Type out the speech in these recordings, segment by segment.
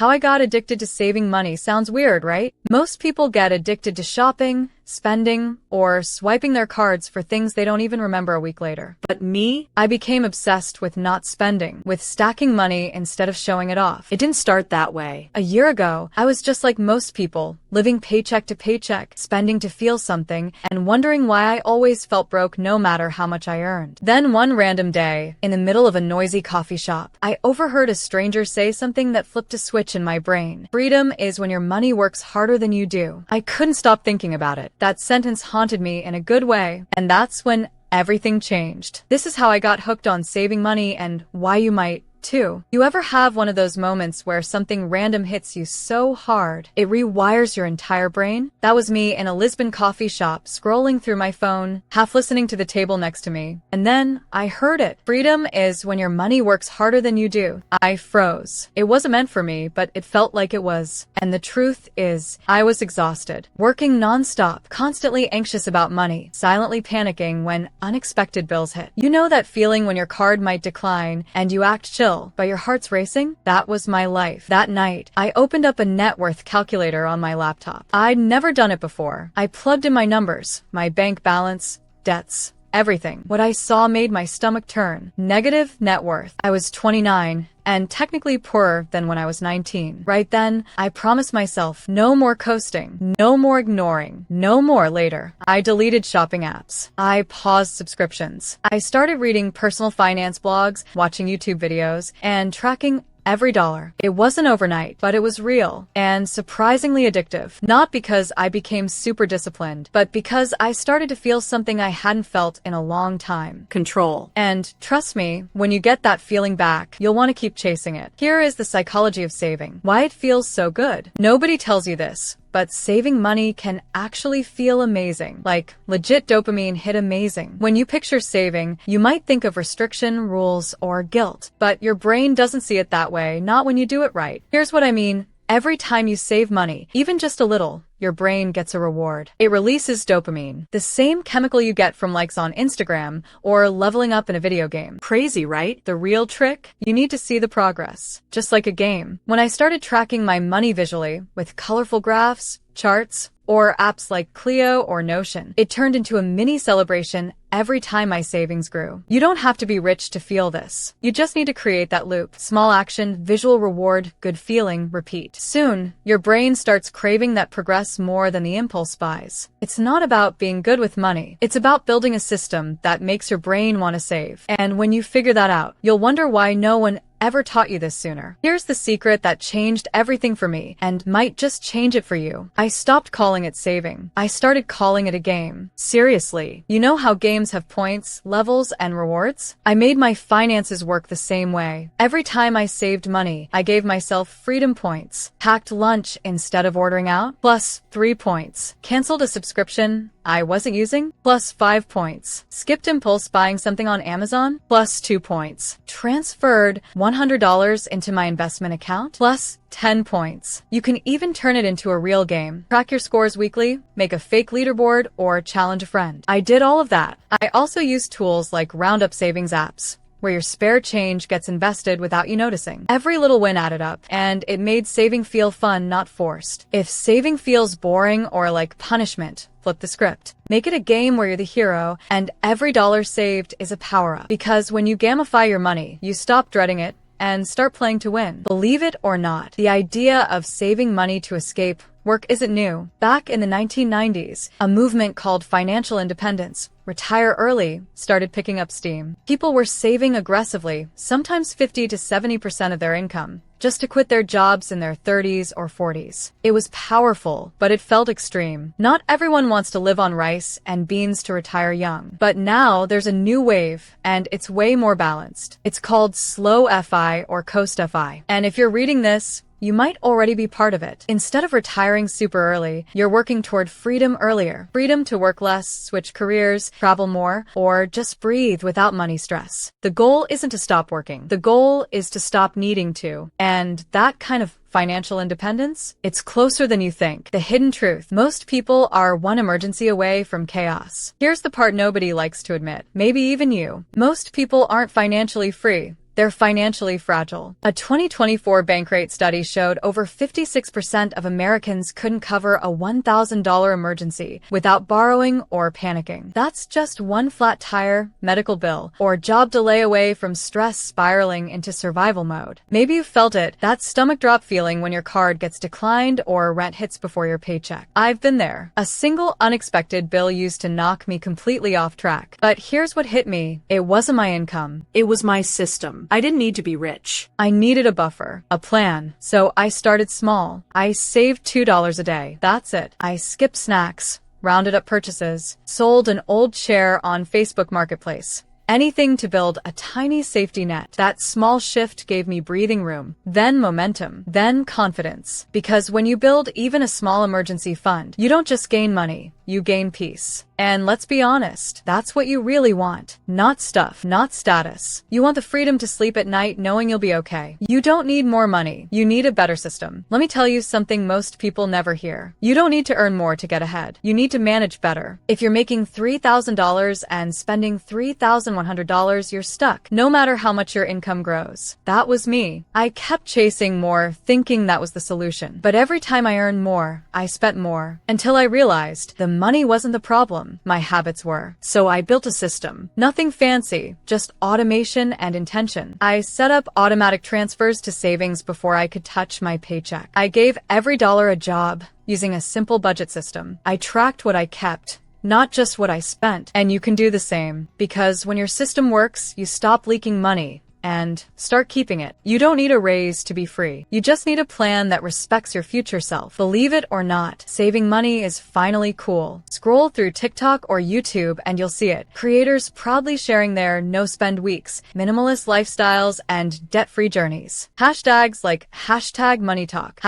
How I got addicted to saving money sounds weird, right? Most people get addicted to shopping, spending, or swiping their cards for things they don't even remember a week later. But me? I became obsessed with not spending, with stacking money instead of showing it off. It didn't start that way. A year ago, I was just like most people, living paycheck to paycheck, spending to feel something, and wondering why I always felt broke no matter how much I earned. Then one random day, in the middle of a noisy coffee shop, I overheard a stranger say something that flipped a switch in my brain. Freedom is when your money works harder than you do. I couldn't stop thinking about it. That sentence haunted me in a good way, and that's when everything changed. This is how I got hooked on saving money and why you might too. You ever have one of those moments where something random hits you so hard, it rewires your entire brain? That was me in a Lisbon coffee shop, scrolling through my phone, half listening to the table next to me. And then I heard it. Freedom is when your money works harder than you do. I froze. It wasn't meant for me, but it felt like it was. And the truth is, I was exhausted, working nonstop, constantly anxious about money, silently panicking when unexpected bills hit. You know that feeling when your card might decline and you act chill, but your heart's racing? That was my life. That night, I opened up a net worth calculator on my laptop. I'd never done it before. I plugged in my numbers, my bank balance, debts, everything. What I saw made my stomach turn. Negative net worth. I was 29 and technically poorer than when I was 19. Right then, I promised myself no more coasting, no more ignoring, no more later. I deleted shopping apps. I paused subscriptions. I started reading personal finance blogs, watching YouTube videos, and tracking every dollar. It wasn't overnight, but it was real and surprisingly addictive. Not because I became super disciplined, but because I started to feel something I hadn't felt in a long time. Control. And trust me, when you get that feeling back, you'll want to keep chasing it. Here is the psychology of saving. Why it feels so good. Nobody tells you this, but saving money can actually feel amazing. Like, legit dopamine hit amazing. When you picture saving, you might think of restriction, rules, or guilt. But your brain doesn't see it that way, not when you do it right. Here's what I mean. Every time you save money, even just a little, your brain gets a reward. It releases dopamine, the same chemical you get from likes on Instagram or leveling up in a video game. Crazy, right? The real trick? You need to see the progress, just like a game. When I started tracking my money visually with colorful graphs, charts, or apps like Clio or Notion, it turned into a mini celebration every time my savings grew. You don't have to be rich to feel this. You just need to create that loop. Small action, visual reward, good feeling, repeat. Soon, your brain starts craving that progress more than the impulse buys. It's not about being good with money. It's about building a system that makes your brain want to save. And when you figure that out, you'll wonder why no one ever taught you this sooner. Here's the secret that changed everything for me and might just change it for you. I stopped calling it saving. I started calling it a game. Seriously. You know how games have points, levels, and rewards? I made my finances work the same way. Every time I saved money, I gave myself freedom points. Packed lunch instead of ordering out, plus 3 points. Canceled a subscription I wasn't using, plus 5 points. Skipped impulse buying something on Amazon, plus 2 points. Transferred $100 into my investment account, plus 10 points. You can even turn it into a real game. Track your scores weekly, make a fake leaderboard, or challenge a friend. I did all of that. I also used tools like roundup savings apps, where your spare change gets invested without you noticing. Every little win added up, and it made saving feel fun, not forced. If saving feels boring or like punishment, flip the script. Make it a game where you're the hero, and every dollar saved is a power-up. Because when you gamify your money, you stop dreading it and start playing to win. Believe it or not, the idea of saving money to escape work isn't new. Back in the 1990s, a movement called financial independence, retire early, started picking up steam. People were saving aggressively, sometimes 50 to 70% of their income, just to quit their jobs in their 30s or 40s. It was powerful, but it felt extreme. Not everyone wants to live on rice and beans to retire young. But now there's a new wave, and it's way more balanced. It's called slow FI or coast FI. And if you're reading this, you might already be part of it. Instead of retiring super early, you're working toward freedom earlier. Freedom to work less, switch careers, travel more, or just breathe without money stress. The goal isn't to stop working. The goal is to stop needing to. And that kind of financial independence? It's closer than you think. The hidden truth. Most people are one emergency away from chaos. Here's the part nobody likes to admit. Maybe even you. Most people aren't financially free. they're financially fragile. A 2024 Bankrate study showed over 56% of Americans couldn't cover a $1,000 emergency without borrowing or panicking. That's just one flat tire, medical bill, or job delay away from stress spiraling into survival mode. Maybe you've felt it, that stomach drop feeling when your card gets declined or rent hits before your paycheck. I've been there. A single unexpected bill used to knock me completely off track. But here's what hit me. It wasn't my income. It was my system. I didn't need to be rich. I needed a buffer, a plan. So I started small. I saved $2 a day. That's it. I skipped snacks, rounded up purchases, sold an old chair on Facebook Marketplace. Anything to build a tiny safety net. That small shift gave me breathing room, then momentum, then confidence. Because when you build even a small emergency fund, you don't just gain money, you gain peace. And let's be honest, that's what you really want. Not stuff, not status. You want the freedom to sleep at night knowing you'll be okay. You don't need more money. You need a better system. Let me tell you something most people never hear. You don't need to earn more to get ahead. You need to manage better. If you're making $3,000 and spending $3,100, you're stuck, no matter how much your income grows. That was me. I kept chasing more, thinking that was the solution. But every time I earned more, I spent more. Until I realized the money wasn't the problem. My habits were. So I built a system. Nothing fancy, just automation and intention. I set up automatic transfers to savings before I could touch my paycheck. I gave every dollar a job using a simple budget system. I tracked what I kept, not just what I spent. And you can do the same, because when your system works, you stop leaking money and start keeping it. You don't need a raise to be free. You just need a plan that respects your future self. Believe it or not, saving money is finally cool. Scroll through TikTok or YouTube and you'll see it. Creators proudly sharing their no-spend weeks, minimalist lifestyles, and debt-free journeys. Hashtags like #MoneyTalk,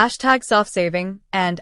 #soft-saving, and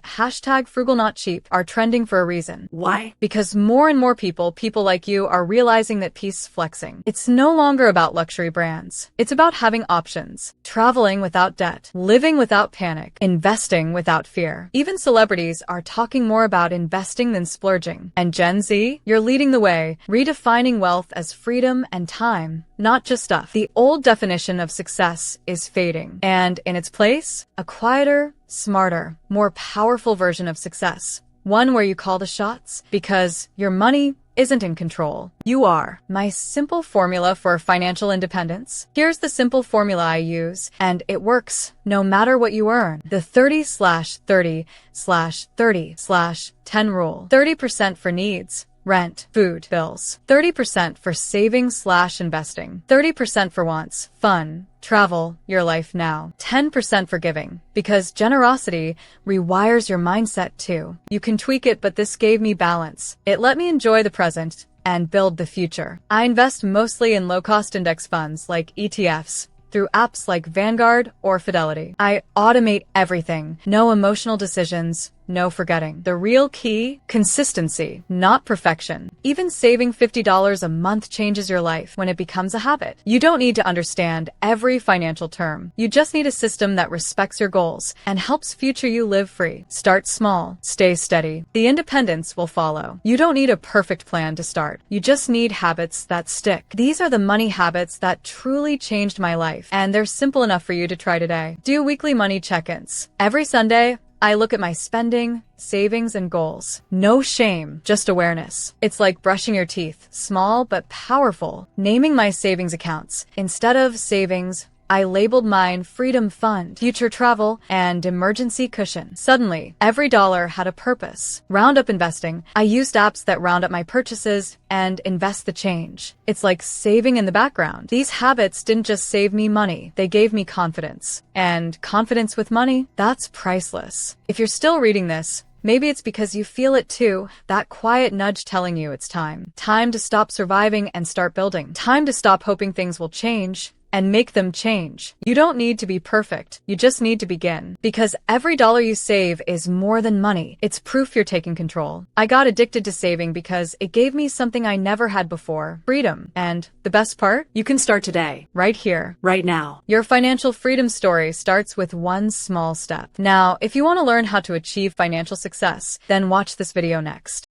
#frugal-not-cheap are trending for a reason. Why? Because more and more people like you, are realizing that peace flexing. It's no longer about luxury brands. It's about having options, traveling without debt, living without panic, investing without fear. Even celebrities are talking more about investing than splurging. And Gen Z, you're leading the way, redefining wealth as freedom and time, not just stuff. The old definition of success is fading. And in its place, a quieter, smarter, more powerful version of success. One where you call the shots, because your money isn't in control. You are. My simple formula for financial independence. Here's the simple formula I use, and it works no matter what you earn. The 30/30/30/10 rule. 30% for needs. Rent, food, bills. 30% for saving/investing. 30% for wants, fun, travel, your life now. 10% for giving, because generosity rewires your mindset too. You can tweak it, but this gave me balance. It let me enjoy the present and build the future. I invest mostly in low-cost index funds like ETFs, through apps like Vanguard or Fidelity. I automate everything. No emotional decisions, no forgetting. The real key, consistency, not perfection. Even saving $50 a month changes your life when it becomes a habit. You don't need to understand every financial term. You just need a system that respects your goals and helps future you live free. Start small, stay steady. The independence will follow. You don't need a perfect plan to start. You just need habits that stick. These are the money habits that truly changed my life, and they're simple enough for you to try today. Do weekly money check-ins. Every Sunday, I look at my spending, savings, and goals. No shame, just awareness. It's like brushing your teeth, small but powerful. Naming my savings accounts. Instead of savings, I labeled mine Freedom Fund, Future Travel, and Emergency Cushion. Suddenly, every dollar had a purpose. Roundup investing. I used apps that round up my purchases and invest the change. It's like saving in the background. These habits didn't just save me money, they gave me confidence. And confidence with money, that's priceless. If you're still reading this, maybe it's because you feel it too, that quiet nudge telling you it's time. Time to stop surviving and start building. Time to stop hoping things will change and make them change. You don't need to be perfect. You just need to begin. Because every dollar you save is more than money. It's proof you're taking control. I got addicted to saving because it gave me something I never had before. Freedom. And the best part? You can start today. Right here. Right now. Your financial freedom story starts with one small step. Now, if you want to learn how to achieve financial success, then watch this video next.